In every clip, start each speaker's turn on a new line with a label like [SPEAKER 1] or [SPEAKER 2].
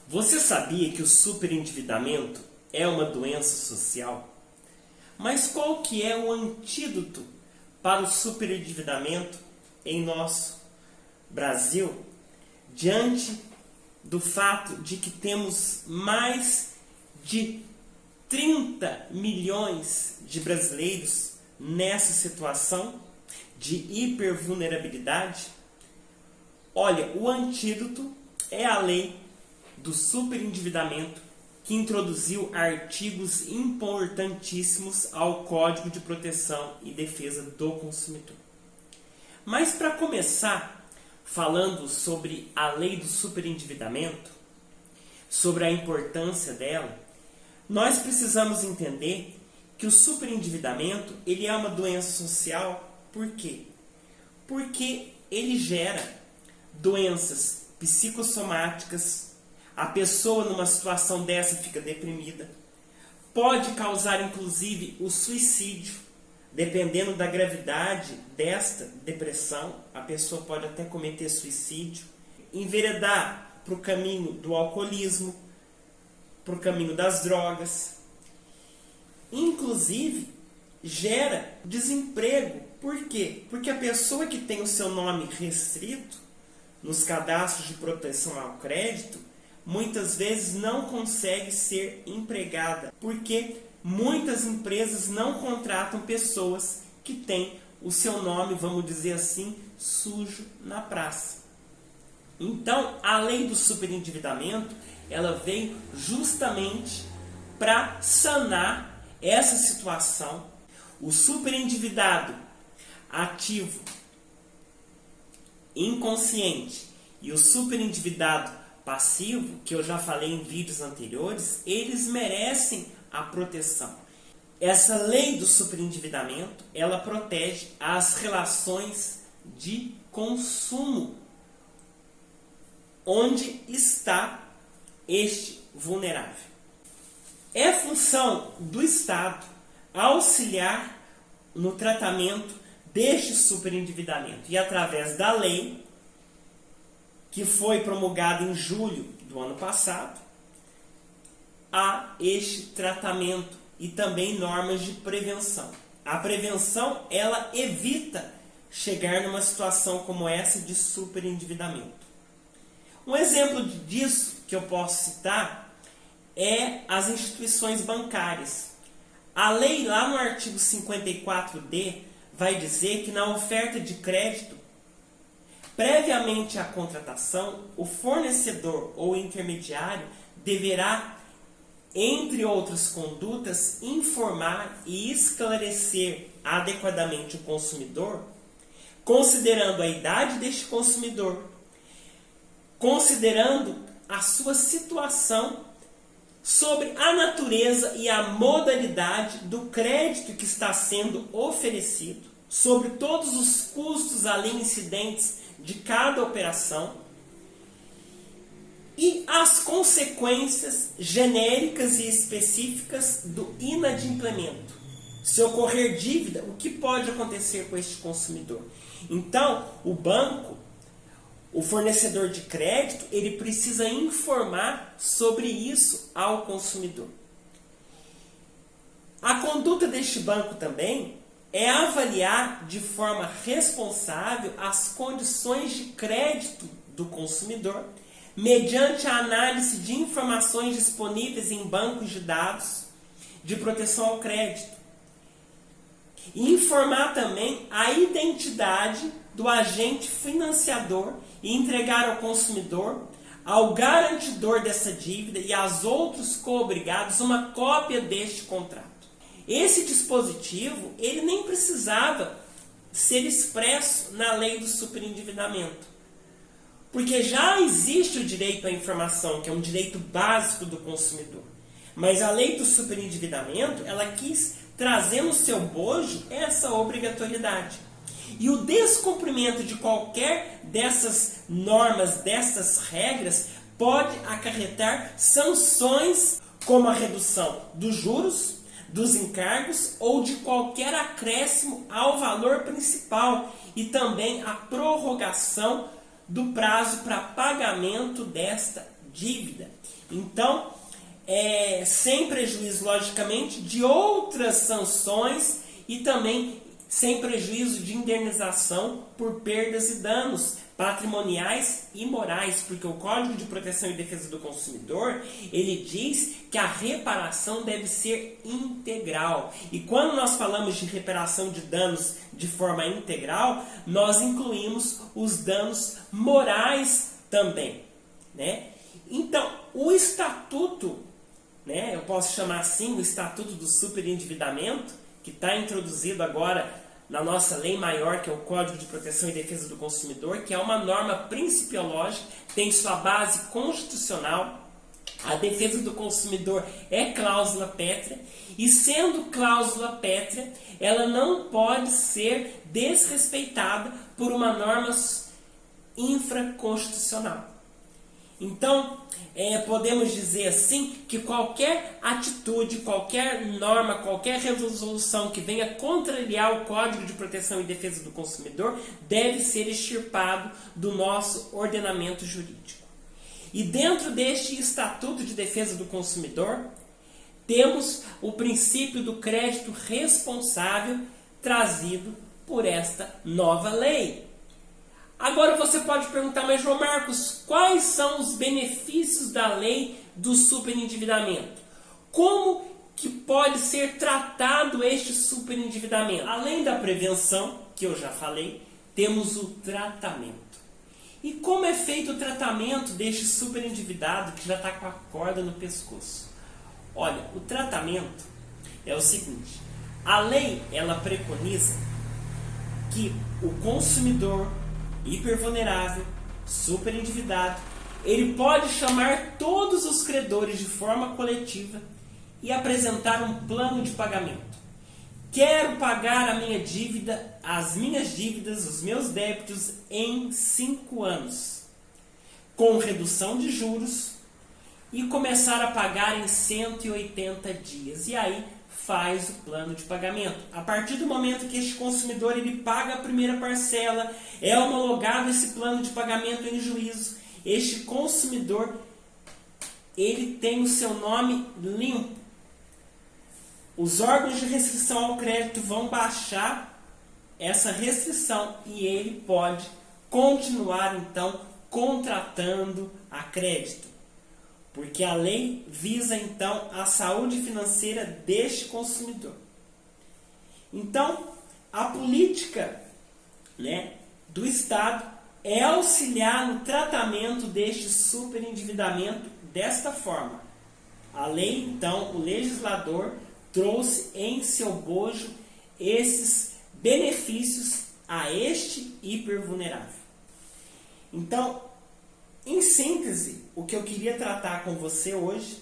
[SPEAKER 1] Você sabia que o superendividamento é uma doença social? Mas qual que é o antídoto para o superendividamento em nosso Brasil, diante do fato de que temos mais de 30 milhões de brasileiros nessa situação de hipervulnerabilidade? Olha, o antídoto é a lei do superendividamento, que introduziu artigos importantíssimos ao Código de Proteção e Defesa do Consumidor. Mas para começar falando sobre a lei do superendividamento, sobre a importância dela, nós precisamos entender que o superendividamento ele é uma doença social. Por quê? Porque ele gera doenças psicossomáticas. A pessoa numa situação dessa fica deprimida. Pode causar inclusive o suicídio. Dependendo da gravidade desta depressão, a pessoa pode até cometer suicídio. Enveredar para o caminho do alcoolismo, para o caminho das drogas. Inclusive, gera desemprego. Por quê? Porque a pessoa que tem o seu nome restrito nos cadastros de proteção ao crédito, muitas vezes não consegue ser empregada, porque muitas empresas não contratam pessoas que têm o seu nome, vamos dizer assim, sujo na praça. Então, a lei do superendividamento, ela veio justamente para sanar essa situação. O superendividado ativo, inconsciente, e o superendividado passivo, que eu já falei em vídeos anteriores, eles merecem a proteção. Essa lei do superendividamento, ela protege as relações de consumo, onde está este vulnerável. É função do Estado auxiliar no tratamento deste superendividamento, e através da lei que foi promulgada em julho do ano passado, há este tratamento e também normas de prevenção. A prevenção, ela evita chegar numa situação como essa de superendividamento. Um exemplo disso que eu posso citar é as instituições bancárias. A lei, lá no artigo 54D, vai dizer que na oferta de crédito, previamente à contratação, o fornecedor ou intermediário deverá, entre outras condutas, informar e esclarecer adequadamente o consumidor, considerando a idade deste consumidor, considerando a sua situação, sobre a natureza e a modalidade do crédito que está sendo oferecido, sobre todos os custos ali incidentes de cada operação e as consequências genéricas e específicas do inadimplemento. Se ocorrer dívida, o que pode acontecer com este consumidor? Então, o banco, o fornecedor de crédito, ele precisa informar sobre isso ao consumidor. A conduta deste banco também é avaliar de forma responsável as condições de crédito do consumidor, mediante a análise de informações disponíveis em bancos de dados de proteção ao crédito. E informar também a identidade do agente financiador e entregar ao consumidor, ao garantidor dessa dívida e aos outros coobrigados uma cópia deste contrato. Esse dispositivo, ele nem precisava ser expresso na lei do superendividamento, porque já existe o direito à informação, que é um direito básico do consumidor. Mas a lei do superendividamento, ela quis trazer no seu bojo essa obrigatoriedade. E o descumprimento de qualquer dessas normas, dessas regras, pode acarretar sanções como a redução dos juros, dos encargos ou de qualquer acréscimo ao valor principal e também a prorrogação do prazo para pagamento desta dívida. Então, sem prejuízo, logicamente, de outras sanções e também sem prejuízo de indenização por perdas e danos patrimoniais e morais, porque o Código de Proteção e Defesa do Consumidor, ele diz que a reparação deve ser integral. E quando nós falamos de reparação de danos de forma integral, nós incluímos os danos morais também, né? Então, o estatuto, né, eu posso chamar assim, o Estatuto do Superendividamento, que está introduzido agora na nossa lei maior, que é o Código de Proteção e Defesa do Consumidor, que é uma norma principiológica, tem sua base constitucional. A defesa do consumidor é cláusula pétrea, e sendo cláusula pétrea, ela não pode ser desrespeitada por uma norma infraconstitucional. Então, podemos dizer assim que qualquer atitude, qualquer norma, qualquer resolução que venha contrariar o Código de Proteção e Defesa do Consumidor deve ser extirpado do nosso ordenamento jurídico. E dentro deste Estatuto de Defesa do Consumidor, temos o princípio do crédito responsável trazido por esta nova lei. Agora você pode perguntar, mas João Marcos, quais são os benefícios da lei do superendividamento? Como que pode ser tratado este superendividamento? Além da prevenção, que eu já falei, temos o tratamento. E como é feito o tratamento deste superendividado que já está com a corda no pescoço? Olha, o tratamento é o seguinte: a lei ela preconiza que o consumidor hipervulnerável, superendividado, ele pode chamar todos os credores de forma coletiva e apresentar um plano de pagamento. Quero pagar a minha dívida, as minhas dívidas, os meus débitos em 5 anos, com redução de juros, e começar a pagar em 180 dias. E aí faz o plano de pagamento. A partir do momento que este consumidor ele paga a primeira parcela, é homologado esse plano de pagamento em juízo, este consumidor ele tem o seu nome limpo. Os órgãos de restrição ao crédito vão baixar essa restrição e ele pode continuar então contratando a crédito. Porque a lei visa, então, a saúde financeira deste consumidor. Então, a política, né, do Estado é auxiliar no tratamento deste superendividamento desta forma. A lei, então, o legislador trouxe em seu bojo esses benefícios a este hipervulnerável. Então, em síntese, o que eu queria tratar com você hoje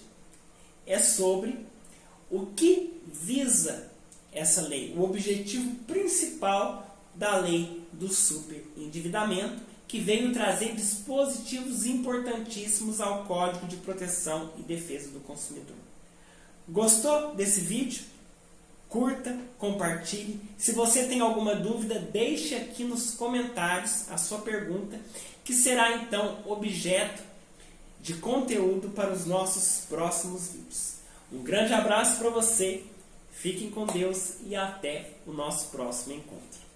[SPEAKER 1] é sobre o que visa essa lei, o objetivo principal da lei do superendividamento, que veio trazer dispositivos importantíssimos ao Código de Proteção e Defesa do Consumidor. Gostou desse vídeo? Curta, compartilhe. Se você tem alguma dúvida, deixe aqui nos comentários a sua pergunta, que será então objeto de conteúdo para os nossos próximos vídeos. Um grande abraço para você, fiquem com Deus e até o nosso próximo encontro.